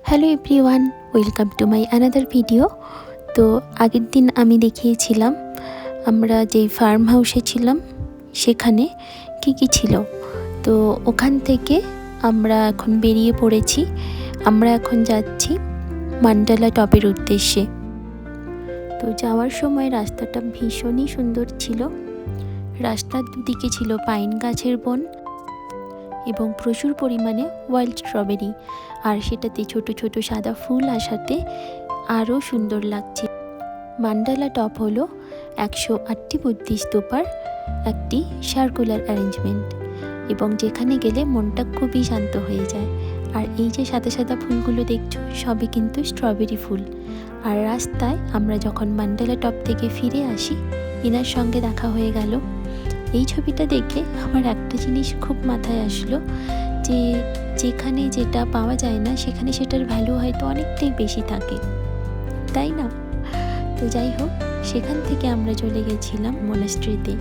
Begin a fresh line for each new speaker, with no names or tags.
Hello everyone, welcome to my another video. তো আগের দিন আমি দেখিয়েছিলাম আমরা যেই ফার্ম হাউসে ছিলাম সেখানে কি ছিল। তো ওখান থেকে আমরা এখন বেরিয়ে পড়েছি। আমরা এখন যাচ্ছি মান্ডালা টপের উদ্দেশ্যে। তো যাওয়ার সময় রাস্তাটা ভীষণই সুন্দর ছিল। রাস্তার দুদিকে ছিল পাইন গাছের বন এবং প্রচুর পরিমাণে ওয়াইল্ড স্ট্রবেরি, আর সেটাতে ছোট ছোট সাদা ফুল আসাতে আরও সুন্দর লাগছে। মান্ডালা টপ হলো 108টি বুদ্ধিস্ট স্তূপার একটি সার্কুলার অ্যারেঞ্জমেন্ট, এবং যেখানে গেলে মনটা খুবই শান্ত হয়ে যায়। আর এই যে সাদা সাদা ফুলগুলো দেখছো সবই কিন্তু স্ট্রবেরি ফুল। আর রাস্তায় আমরা যখন মান্ডালা টপ থেকে ফিরে আসি ইনার সঙ্গে দেখা হয়ে গেল। এই ছবিটা দেখে আমার একটা জিনিস খুব মাথায় আসলো যে যেখানে যেটা পাওয়া যায় না সেখানে সেটার ভ্যালু হয়তো অনেকটাই বেশি থাকে, তাই না? তো যাই হোক, সেখান থেকে আমরা চলে গেছিলাম মনাস্ট্রিতে।